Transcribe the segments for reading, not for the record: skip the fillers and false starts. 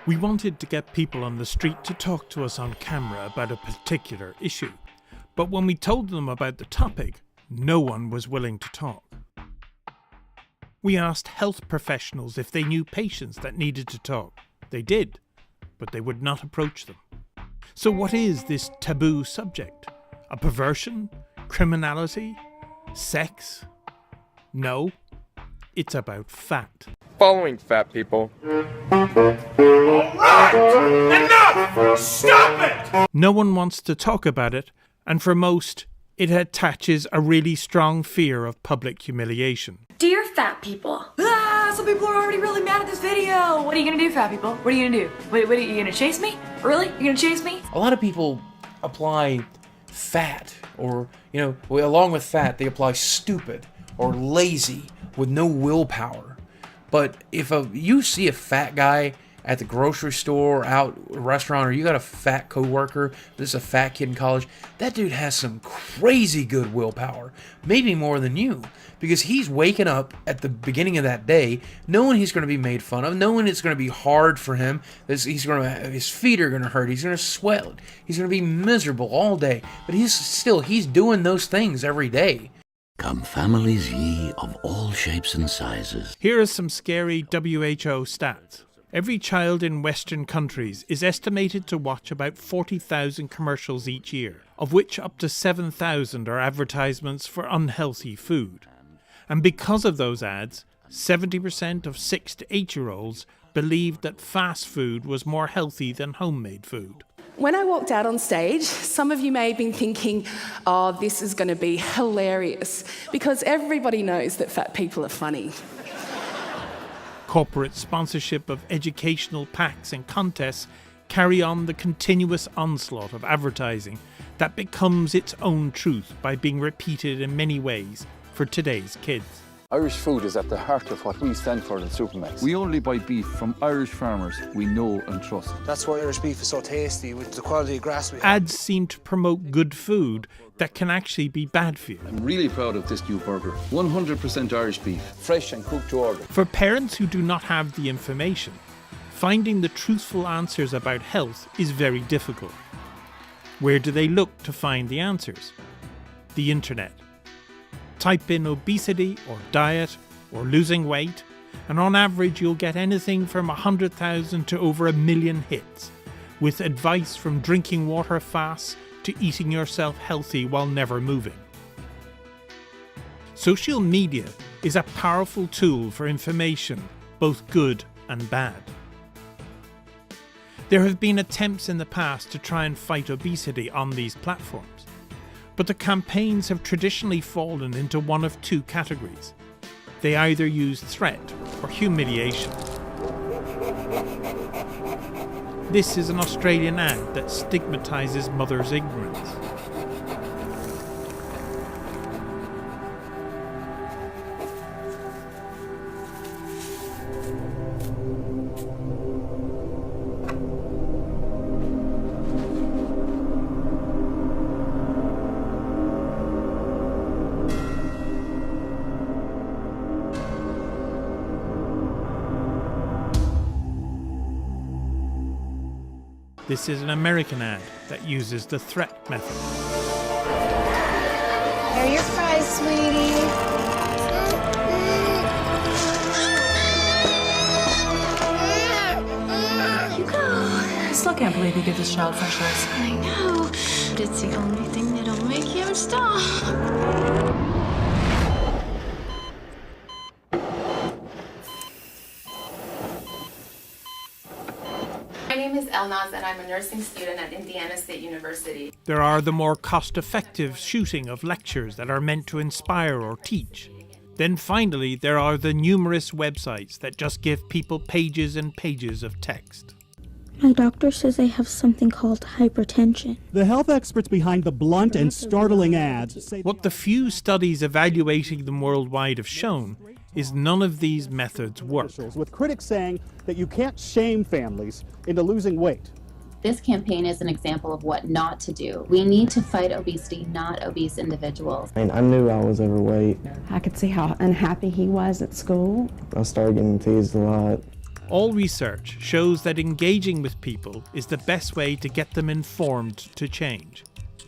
We wanted to get people on the street to talk to us on camera about a particular issue, but when we told them about the topic, no one was willing to talk. We asked health professionals if they knew patients that needed to talk. They did, but they would not approach them. So what is this taboo subject? A perversion? Criminality? Sex? No, it's about fat. Following fat people. Enough! Stop it! No one wants to talk about it, and for most, it attaches a really strong fear of public humiliation. Dear fat people. Some people are already really mad at this video. What are you gonna do, fat people? What are you gonna do? What are you gonna chase me? Really? You gonna chase me? A lot of people apply fat, or, along with fat, they apply stupid or lazy with no willpower. But if you see a fat guy at the grocery store, out at a restaurant, or you got a fat coworker, this is a fat kid in college, that dude has some crazy good willpower, maybe more than you, because he's waking up at the beginning of that day knowing he's going to be made fun of, knowing it's going to be hard for him, his feet are going to hurt, he's going to sweat, he's going to be miserable all day, but he's doing those things every day. Come families ye of all shapes and sizes. Here are some scary WHO stats. Every child in Western countries is estimated to watch about 40,000 commercials each year, of which up to 7,000 are advertisements for unhealthy food. And because of those ads, 70% of 6 to 8-year-olds believed that fast food was more healthy than homemade food. When I walked out on stage, some of you may have been thinking, oh, this is going to be hilarious, because everybody knows that fat people are funny. Corporate sponsorship of educational packs and contests carry on the continuous onslaught of advertising that becomes its own truth by being repeated in many ways for today's kids. Irish food is at the heart of what we stand for in Supermax. We only buy beef from Irish farmers we know and trust. That's why Irish beef is so tasty, with the quality of grass we have. Ads seem to promote good food that can actually be bad for you. I'm really proud of this new burger. 100% Irish beef. Fresh and cooked to order. For parents who do not have the information, finding the truthful answers about health is very difficult. Where do they look to find the answers? The internet. Type in obesity or diet or losing weight, and on average you'll get anything from 100,000 to over 1 million hits, with advice from drinking water fast to eating yourself healthy while never moving. Social media is a powerful tool for information, both good and bad. There have been attempts in the past to try and fight obesity on these platforms, but the campaigns have traditionally fallen into one of two categories. They either use threat or humiliation. This is an Australian ad that stigmatises mothers' ignorance. This is an American ad that uses the threat method. Here are your fries, sweetie. I still can't believe you give this child French fries. I know, but it's the only thing that'll make him stop. My name is Elnaz and I'm a nursing student at Indiana State University. There are the more cost-effective shooting of lectures that are meant to inspire or teach. Then finally, there are the numerous websites that just give people pages and pages of text. My doctor says I have something called hypertension. The health experts behind the blunt and startling ads say what the few studies evaluating them worldwide have shown is none of these methods work. With critics saying that you can't shame families into losing weight. This campaign is an example of what not to do. We need to fight obesity, not obese individuals. I knew I was overweight. I could see how unhappy he was at school. I started getting teased a lot. All research shows that engaging with people is the best way to get them informed to change.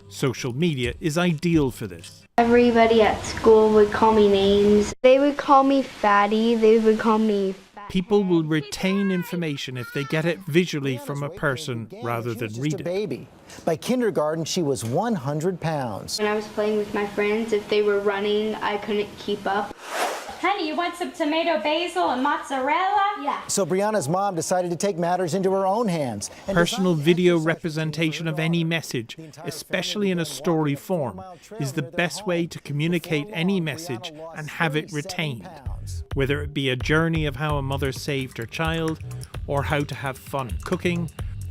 Social media is ideal for this. Everybody at school would call me names. They would call me fatty. They would call me fat. People will retain information if they get it visually from a person rather than read it. Baby. By kindergarten, she was 100 pounds. When I was playing with my friends, if they were running, I couldn't keep up. Honey, you want some tomato basil and mozzarella? Yeah. So Brianna's mom decided to take matters into her own hands. Personal video representation of any message, especially in a story form, is the best way to communicate any message and have it retained. Whether it be a journey of how a mother saved her child, or how to have fun cooking,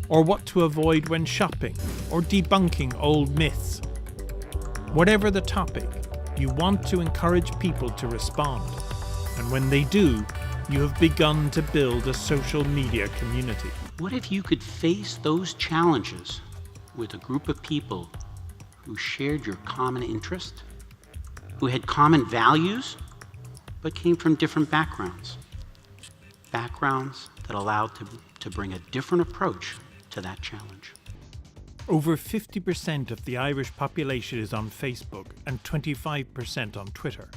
or what to avoid when shopping, or debunking old myths. Whatever the topic, you want to encourage people to respond. And when they do, you have begun to build a social media community. What if you could face those challenges with a group of people who shared your common interest, who had common values, but came from different backgrounds? Backgrounds that allowed to bring a different approach to that challenge. Over 50% of the Irish population is on Facebook and 25% on Twitter.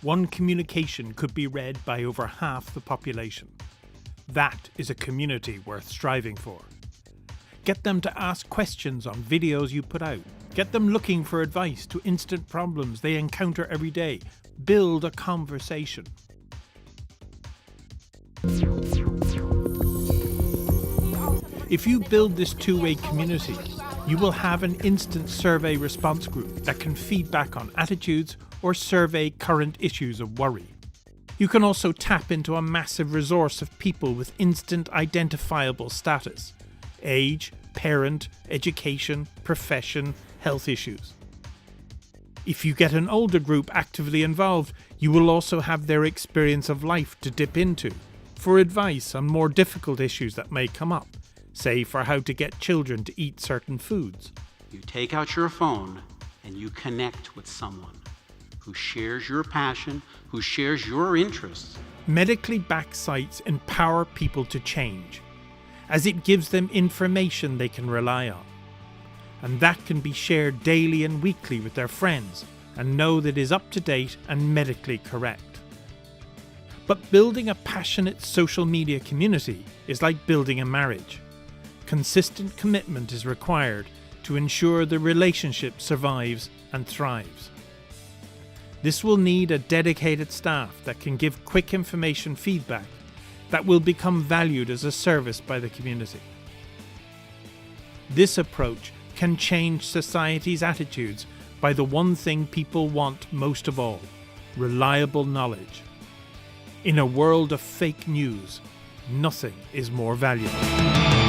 One communication could be read by over half the population. That is a community worth striving for. Get them to ask questions on videos you put out. Get them looking for advice to instant problems they encounter every day. Build a conversation. If you build this two-way community, you will have an instant survey response group that can feed back on attitudes or survey current issues of worry. You can also tap into a massive resource of people with instant identifiable status: age, parent, education, profession, health issues. If you get an older group actively involved, you will also have their experience of life to dip into, for advice on more difficult issues that may come up, say for how to get children to eat certain foods. You take out your phone and you connect with someone who shares your passion, who shares your interests. Medically backed sites empower people to change, as it gives them information they can rely on. And that can be shared daily and weekly with their friends and know that it is up to date and medically correct. But building a passionate social media community is like building a marriage. Consistent commitment is required to ensure the relationship survives and thrives. This will need a dedicated staff that can give quick information feedback that will become valued as a service by the community. This approach can change society's attitudes by the one thing people want most of all: reliable knowledge. In a world of fake news, nothing is more valuable.